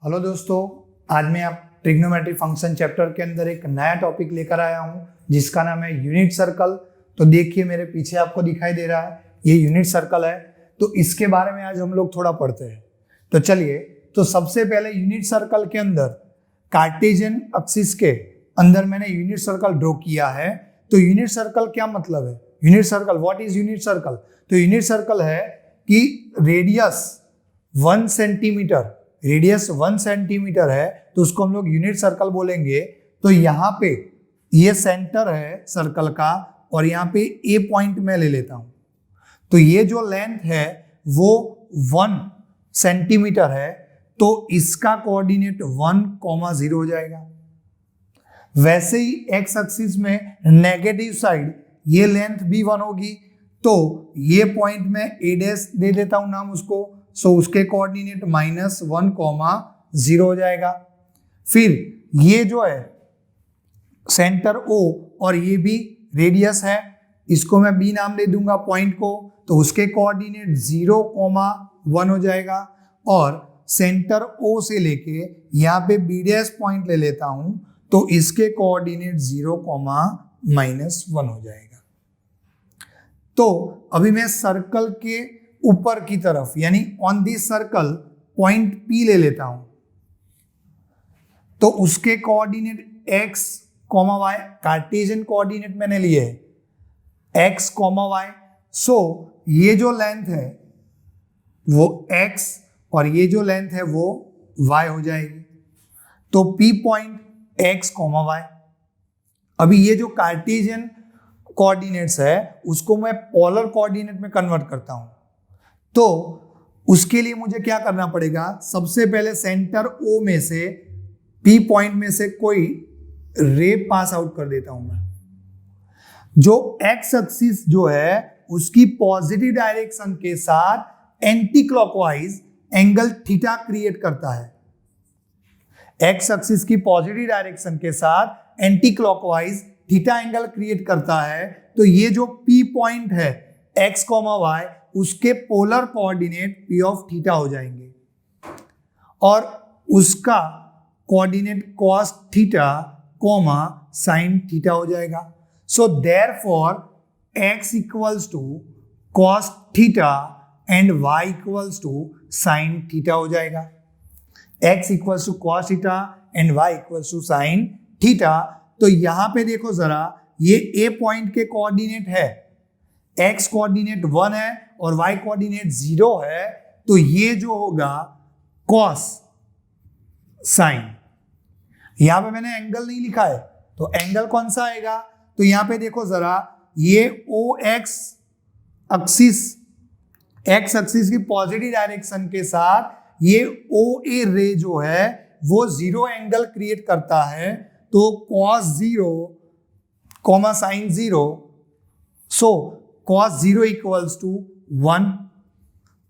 Hello दोस्तों, आज मैं आप ट्रिग्नोमेट्री फंक्शन चैप्टर के अंदर एक नया टॉपिक लेकर आया हूं जिसका नाम है यूनिट सर्कल। तो देखिए मेरे पीछे आपको दिखाई दे रहा है, ये यूनिट सर्कल है। तो इसके बारे में आज हम लोग थोड़ा पढ़ते हैं। तो चलिए, तो सबसे पहले यूनिट सर्कल के अंदर कार्टेशियन एक्सिस के अंदर मैंने यूनिट सर्कल ड्रॉ किया है। तो यूनिट सर्कल क्या मतलब है? Unit circle, what is unit circle? तो यूनिट सर्कल है कि रेडियस 1 सेंटीमीटर, रेडियस 1 सेंटीमीटर है तो उसको हम लोग यूनिट सर्कल बोलेंगे। तो यहाँ पे ये सेंटर है सर्कल का और यहाँ पे ए पॉइंट मैं ले लेता हूं। तो ये जो लेंथ है वो 1 सेंटीमीटर है, तो इसका कोऑर्डिनेट 1,0 हो जाएगा। वैसे ही एक्स एक्सिस में नेगेटिव साइड ये लेंथ भी 1 होगी, तो ये पॉइंट में ए डैश दे देता हूं नाम उसको। सो उसके कोऑर्डिनेट -1,0 हो जाएगा। फिर ये जो है सेंटर ओ और ये भी रेडियस है, इसको मैं बी नाम दे दूंगा पॉइंट को, तो उसके कोऑर्डिनेट 0,1 हो जाएगा। और सेंटर ओ से लेके यहाँ पे बी डैश पॉइंट ले लेता हूं तो इसके कोऑर्डिनेट 0,-1 हो जाएगा। तो अभी मैं सर्कल के ऊपर की तरफ यानी on this circle point P ले लेता हूं, तो उसके coordinate x, y, Cartesian coordinate मैंने लिए है x, y। सो ये जो लेंथ है वो x और ये जो लेंथ है वो y हो जाएगी। तो P पॉइंट x, y। अभी ये जो कार्टेशियन कोऑर्डिनेट्स है उसको मैं पोलर कोऑर्डिनेट में कन्वर्ट करता हूं। तो उसके लिए मुझे क्या करना पड़ेगा? सबसे पहले सेंटर O में से P पॉइंट में से कोई रे पास आउट कर देता हूं मैं। जो एक्स एक्सिस जो है उसकी पॉजिटिव डायरेक्शन के साथ anti clockwise angle theta create करता है। एक्स एक्सिस की पॉजिटिव डायरेक्शन के साथ anti clockwise theta angle create करता है। तो ये जो P पॉइंट है x, y, उसके polar coordinate P of theta हो जाएंगे और उसका coordinate cos theta, sin theta हो जाएगा। So therefore x equals to cos theta and y equals to sin theta हो जाएगा। x equals to cos theta and y equals to sin theta. तो यहां पे देखो जरा, ये a पॉइंट के कोऑर्डिनेट है, x कोऑर्डिनेट 1 है और y कोऑर्डिनेट 0 है। तो ये जो होगा cos sin, यहां पे मैंने एंगल नहीं लिखा है तो एंगल कौन सा आएगा? तो यहां पे देखो जरा, ये OX एक्सिस, x एक्सिस की पॉजिटिव डायरेक्शन के साथ ये OA रे जो है वो 0 एंगल क्रिएट करता है। तो cos 0, sin 0, so cos 0 equals to 1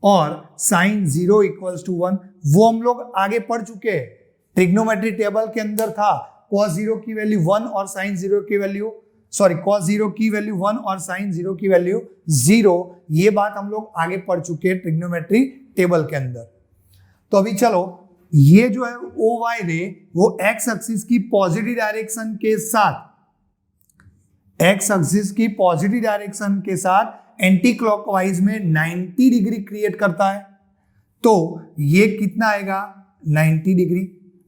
और sin 0 इक्वल्स टू 1। वो हम लोग आगे पढ़ चुके हैं, ट्रिग्नोमेट्री टेबल के अंदर था cos 0 की वैल्यू 1 और sin 0 की वैल्यू, cos 0 की वैल्यू 1 और sin 0 की वैल्यू 0। ये बात हम लोग आगे पढ़ चुके हैं ट्रिग्नोमेट्री टेबल के अंदर। तो अभी चलो, ये जो है OY रे वो x एक्सिस की पॉजिटिव डायरेक्शन के साथ, एक्स एक्सिस की पॉजिटिव डायरेक्शन के साथ एंटी क्लॉकवाइज में 90 डिग्री क्रिएट करता है। तो ये कितना आएगा? 90 डिग्री।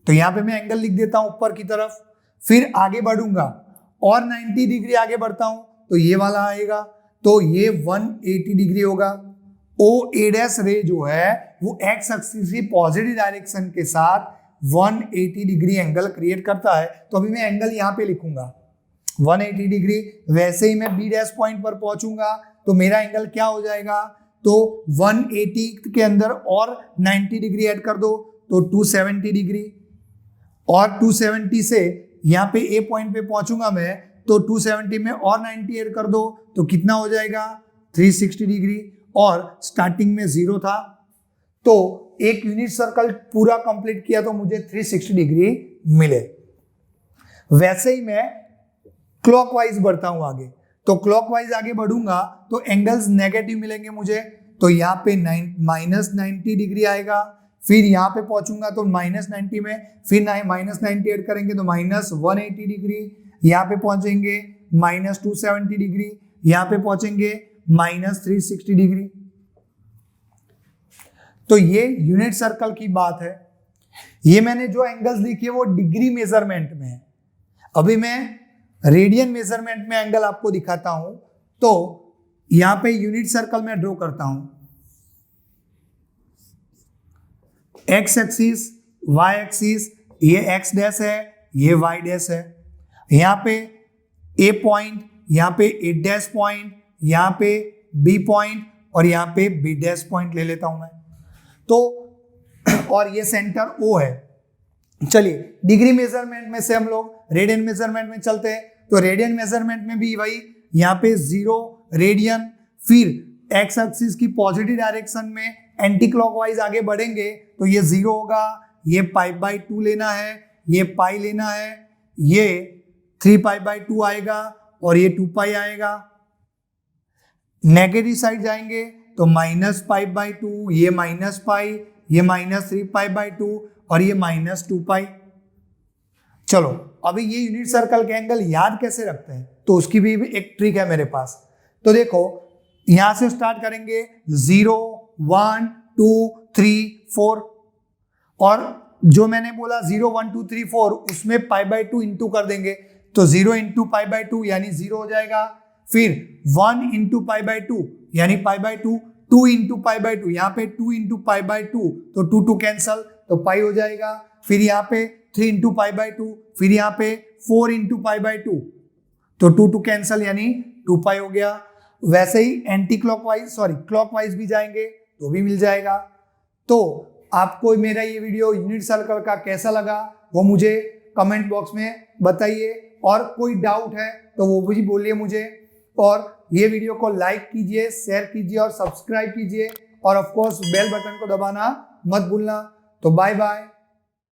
तो यहां पे मैं एंगल लिख देता हूं ऊपर की तरफ। फिर आगे बढ़ूंगा और 90 डिग्री आगे बढ़ता हूं तो ये वाला आएगा, तो ये 180 डिग्री होगा। OA डैश रे जो है वो एक्स एक्सिस की पॉजिटिव डायरेक्शन के साथ 180 डिग्री एंगल क्रिएट करता है। तो अभी मैं एंगल यहां पे लिखूंगा 180 डिग्री। वैसे ही मैं बी डैश पॉइंट पर पहुंचूंगा तो मेरा एंगल क्या हो जाएगा? तो 180 के अंदर और 90 डिग्री ऐड कर दो तो 270 डिग्री, और 270 से यहाँ पे ए पॉइंट पे पहुंचूंगा मैं तो 270 में और 90 ऐड कर दो तो कितना हो जाएगा? 360 डिग्री। और स्टार्टिंग में 0 था, तो एक यूनिट सर्कल पूरा कंप्लीट किया तो मुझे 360 डिग्री मिले। वैसे ही मैं क्लॉकवाइज बढ़ता हूं आगे, तो क्लॉकवाइज आगे बढ़ूंगा तो एंगल्स नेगेटिव मिलेंगे मुझे। तो यहाँ पे -90 डिग्री आएगा, फिर यहाँ पे पहुंचूंगा तो -90 में, फिर -90 ऐड करेंगे तो -180 डिग्री, यहाँ पे पहुंचेंगे -270 डिग्री, यहाँ पे पहुंचेंगे -360 डिग्री। तो ये यूनिट सर्कल की बात है। ये मैंने जो एंगल्स लिखे वो डिग्री मेजरमेंट में है। अभी मैं रेडियन मेजरमेंट में एंगल आपको दिखाता हूं। तो यहां पे यूनिट सर्कल में ड्रॉ करता हूं, एक्स एक्सिस, वाई एक्सिस, ये एक्स डैश है, ये वाई डैश है। यहां पे ए पॉइंट, यहां पे ए डैश पॉइंट, यहां पे बी पॉइंट और यहां पे बी डैश पॉइंट ले लेता हूं मैं। तो और ये सेंटर ओ है। चलिए डिग्री मेजरमेंट में से हम लोग रेडियन मेजरमेंट में चलते हैं। तो रेडियन मेजरमेंट में भी वही, यहाँ पे 0 रेडियन, फिर एक्स एक्सिस की पॉजिटिव डायरेक्शन में एंटी क्लॉकवाइज आगे बढ़ेंगे तो ये 0 होगा, ये π/2 लेना है, ये पाई लेना है, ये 3π/2 आएगा और ये 2π आएगा। नेगेटिव साइड जाएंगे तो -π/2, ये -π, ये -3π/2 और ये -2π। चलो अभी ये यूनिट सर्कल के एंगल याद कैसे रखते हैं, तो उसकी भी एक ट्रिक है मेरे पास। तो देखो यहां से स्टार्ट करेंगे 0, 1, 2, 3, 4 और जो मैंने बोला 0, 1, 2, 3, 4 उसमें π/2 इंटू कर देंगे तो 0 इंटू π/2 यानी 0 हो जाएगा। फिर 1 इंटू π/2 यानी π/2, 2 इंटू π/2, यहाँ पे 2 इंटू π/2 तो 2 2 कैंसल तो पाई हो जाएगा। फिर यहाँ पे 3 इंटू π/2, फिर यहाँ पे 4 इंटू π/2 तो 2 2 कैंसल यानी 2π हो गया। वैसे ही एंटी क्लॉकवाइज भी जाएंगे तो भी मिल जाएगा। तो आपको मेरा ये वीडियो यूनिट सर्कल का कैसा लगा वो मुझे कमेंट बॉक्स में बताइए, और कोई डाउट है तो वो भी बोलिए मुझे। और ये वीडियो को लाइक कीजिए, शेयर कीजिए और सब्सक्राइब कीजिए, और ऑफ कोर्स बेल बटन को दबाना मत भूलना। तो बाय बाय।